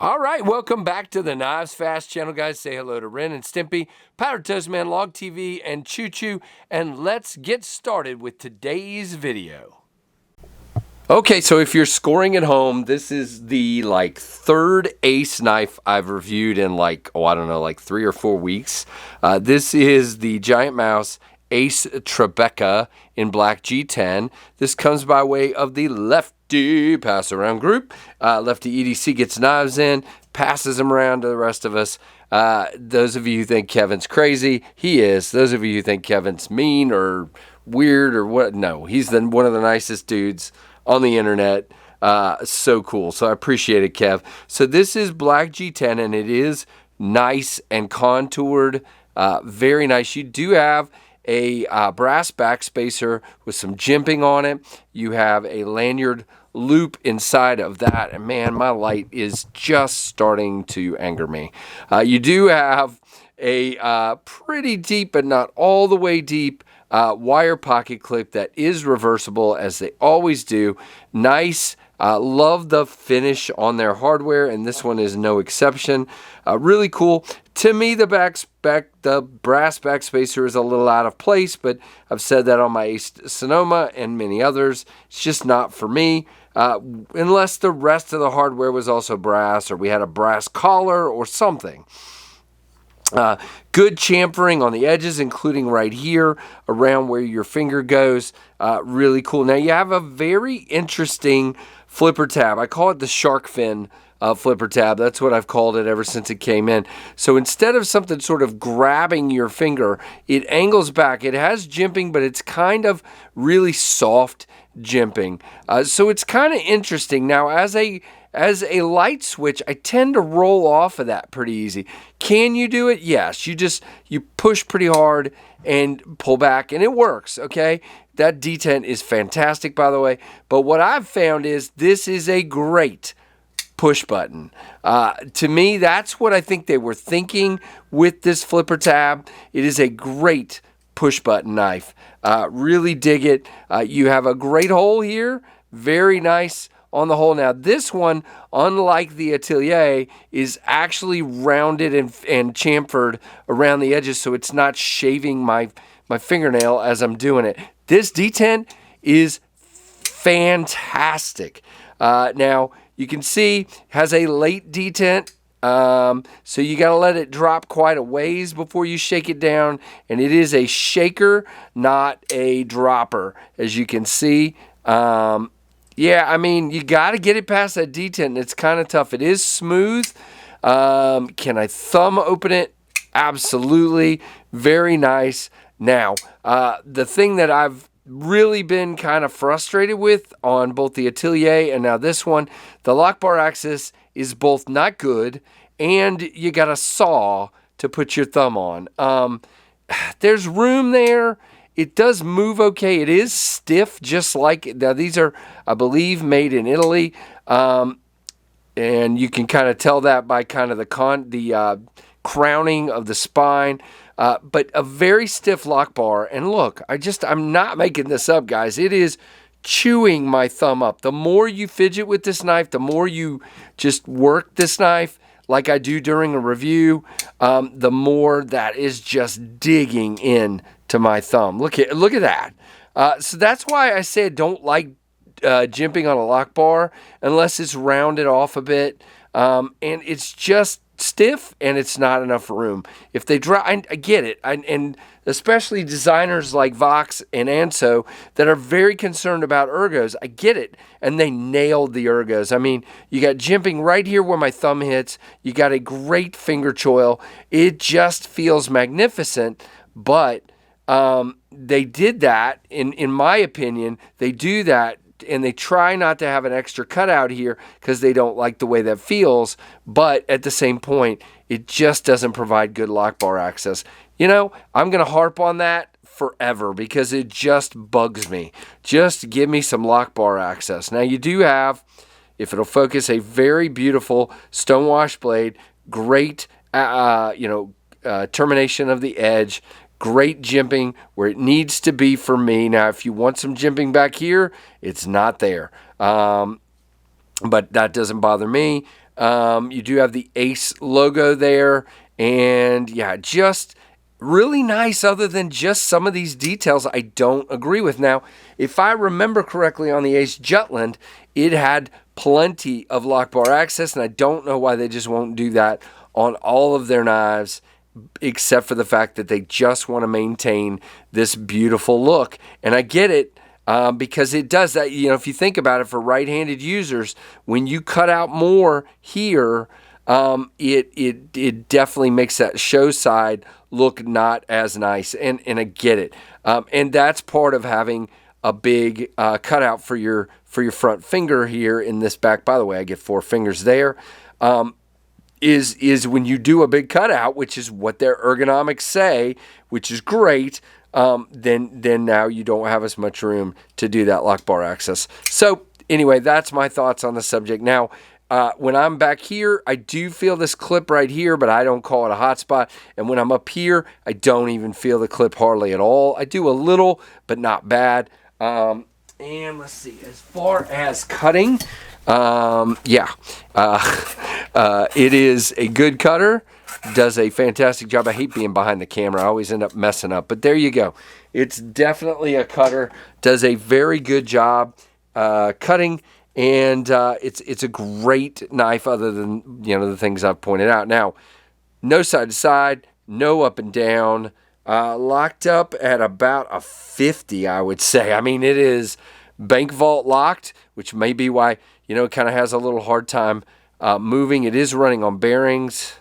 All right, welcome back to the KnivesFAST channel, guys. Say hello to Ren and Stimpy, Powder Toast Man, Log TV, and Choo Choo, and let's get started with today's video. Okay, so if you're scoring at home, this is the third ace knife I've reviewed in I don't know, 3 or 4 weeks. This is the Giant Mouse Ace Tribeca in black G10. This comes by way of the Lefty Pass Around group. Lefty EDC gets knives in, passes them around to the rest of us. Those of you who think Kevin's crazy, he is. Those of you who think Kevin's mean or weird or what, no, he's one of the nicest dudes on the internet. So cool. So I appreciate it, Kev. So this is black G10 and it is nice and contoured. Very nice. You do have a brass backspacer with some jimping on it. You have a lanyard loop inside of that. And man, my light is just starting to anger me. You do have a pretty deep, but not all the way deep, wire pocket clip that is reversible, as they always do. Nice. Love the finish on their hardware, and this one is no exception. Really cool. To me, the brass backspacer is a little out of place, but I've said that on my Ace Sonoma and many others. It's just not for me, unless the rest of the hardware was also brass, or we had a brass collar or something. Good chamfering on the edges, including right here around where your finger goes. Really cool. Now you have a very interesting flipper tab. I call it the shark fin flipper tab. That's what I've called it ever since it came in. So instead of something sort of grabbing your finger, it angles back. It has jimping, but it's kind of really soft jimping. So it's kind of interesting. Now as a light switch, I tend to roll off of that pretty easy. Can you do it? Yes. You push pretty hard and pull back, and it works, okay? That detent is fantastic, by the way. But what I've found is this is a great push button. To me, that's what I think they were thinking with this flipper tab. It is a great push button knife. Really dig it. You have a great hole here. Very nice on the hole. Now this one, unlike the Atelier, is actually rounded and chamfered around the edges, so it's not shaving my fingernail as I'm doing it. This detent is fantastic. Now you can see has a late detent, so you got to let it drop quite a ways before you shake it down, and it is a shaker, not a dropper, as you can see. Yeah, I mean, you got to get it past that detent, and it's kind of tough. It is smooth. Can I thumb open it? Absolutely. Very nice. Now, the thing that I've really been kind of frustrated with on both the Atelier and now this one, the lock bar access is both not good, and you got a saw to put your thumb on. There's room there. It does move okay. It is stiff, just like, now these are, I believe, made in Italy, and you can kind of tell that by kind of the crowning of the spine, but a very stiff lock bar. And look, I'm not making this up, guys. It is chewing my thumb up. The more you fidget with this knife, the more you just work this knife, like I do during a review, the more that is just digging in to my thumb. Look at that. So that's why I say I don't like jimping on a lock bar unless it's rounded off a bit, and it's just stiff and it's not enough room. If they drop, I get it, and especially designers like Vox and Anso that are very concerned about ergos, I get it, and they nailed the ergos. I mean, you got jimping right here where my thumb hits. You got a great finger choil. It just feels magnificent, but they did that, in my opinion, they do that, and they try not to have an extra cutout here because they don't like the way that feels, but at the same point, it just doesn't provide good lock bar access. You know, I'm going to harp on that forever because it just bugs me. Just give me some lock bar access. Now, you do have, if it'll focus, a very beautiful stonewash blade, great, termination of the edge, great jimping where it needs to be for me. Now, if you want some jimping back here, it's not there. But that doesn't bother me. You do have the Ace logo there. And yeah, just really nice, other than just some of these details I don't agree with. Now, if I remember correctly on the Ace Jutland, it had plenty of lock bar access, and I don't know why they just won't do that on all of their knives, except for the fact that they just want to maintain this beautiful look. And I get it, because it does that. You know, if you think about it, for right-handed users, when you cut out more here, it definitely makes that show side look not as nice, and I get it. And that's part of having a big cutout for your front finger here in this back. By the way, I get 4 fingers there. Is when you do a big cutout, which is what their ergonomics say, which is great. Then now you don't have as much room to do that lock bar access. So anyway, that's my thoughts on the subject. Now, when I'm back here, I do feel this clip right here, but I don't call it a hot spot. And when I'm up here, I don't even feel the clip hardly at all. I do a little, but not bad. And let's see, as far as cutting, it is a good cutter. Does a fantastic job. I hate being behind the camera. I always end up messing up. But there you go. It's definitely a cutter. Does a very good job cutting. And it's a great knife, other than, you know, the things I've pointed out. Now, no side to side, no up and down, locked up at about a 50, I would say. I mean, it is bank vault locked, which may be why, you know, it kind of has a little hard time moving. It is running on bearings.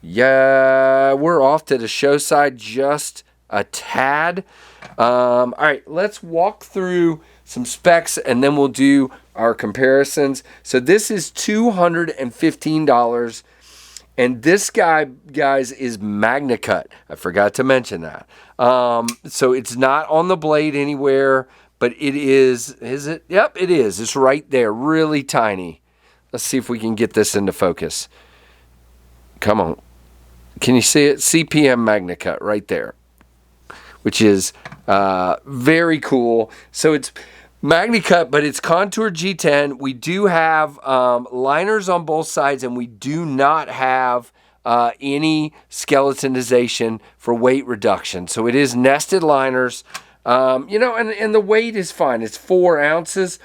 Yeah, we're off to the show side just a tad. All right, let's walk through some specs, and then we'll do our comparisons. So this is $215, and this guy, guys, is MagnaCut. I forgot to mention that. So it's not on the blade anywhere, but it is it? Yep, it is. It's right there, really tiny. Let's see if we can get this into focus. Come on. Can you see it? CPM MagnaCut right there, which is very cool. So it's MagnaCut, but it's contour G10. We do have liners on both sides, and we do not have any skeletonization for weight reduction. So it is nested liners, you know, and the weight is fine. It's 4 ounces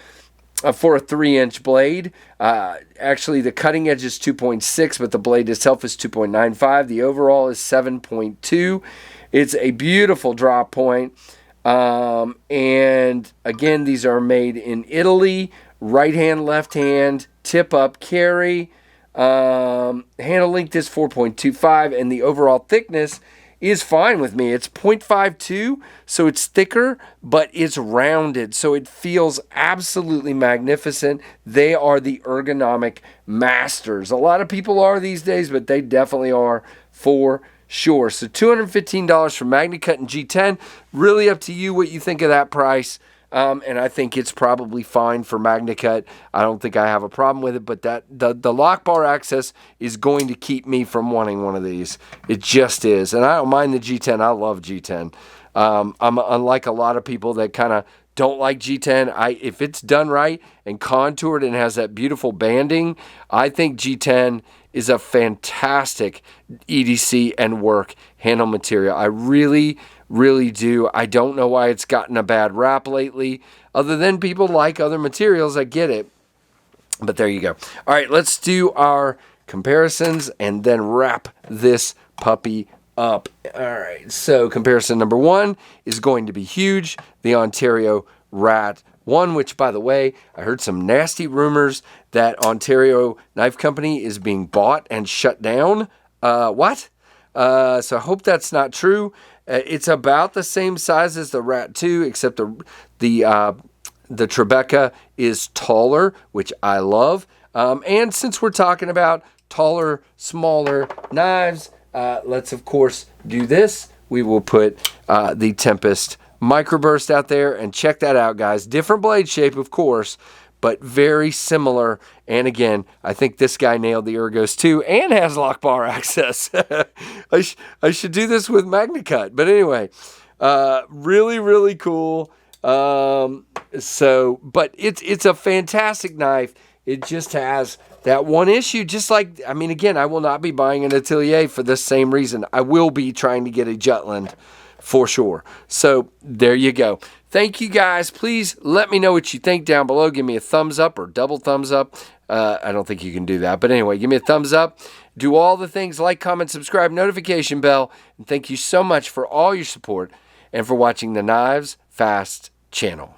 for a 3-inch blade. Actually, the cutting edge is 2.6, but the blade itself is 2.95. The overall is 7.2. It's a beautiful drop point. And again, these are made in Italy. Right hand, left hand, tip up carry. Handle length is 4.25, and the overall thickness is fine with me. It's 0.52, so it's thicker, but it's rounded, so it feels absolutely magnificent. They are the ergonomic masters. A lot of people are these days, but they definitely are for sure. So $215 for MagnaCut and G10. Really up to you what you think of that price. And I think it's probably fine for MagnaCut. I don't think I have a problem with it, but that the lock bar access is going to keep me from wanting one of these. It just is. And I don't mind the G10. I love G10. I'm unlike a lot of people that kind of don't like G10. If it's done right and contoured and has that beautiful banding, I think G10 is a fantastic EDC and work handle material. I really do. I don't know why it's gotten a bad rap lately, other than people like other materials. I get it. But there you go. All right, let's do our comparisons and then wrap this puppy up. All right, so comparison number 1 is going to be huge. The Ontario Rat 1, which, by the way, I heard some nasty rumors that Ontario Knife Company is being bought and shut down. What? So I hope that's not true. It's about the same size as the Rat 2, except the Tribeca is taller, which I love. And since we're talking about taller, smaller knives, let's, of course, do this. We will put the Tempest Microburst out there, and check that out, guys. Different blade shape, of course, but very similar. And again, I think this guy nailed the Ergos too, and has lock bar access. I should do this with MagnaCut. But anyway, really cool. But it's a fantastic knife. It just has that one issue, just like, I mean, again, I will not be buying an Atelier for the same reason. I will be trying to get a Jutland for sure. So there you go. Thank you guys. Please let me know what you think down below. Give me a thumbs up or double thumbs up. I don't think you can do that. But anyway, give me a thumbs up. Do all the things, like, comment, subscribe, notification bell. And thank you so much for all your support and for watching the Knives Fast channel.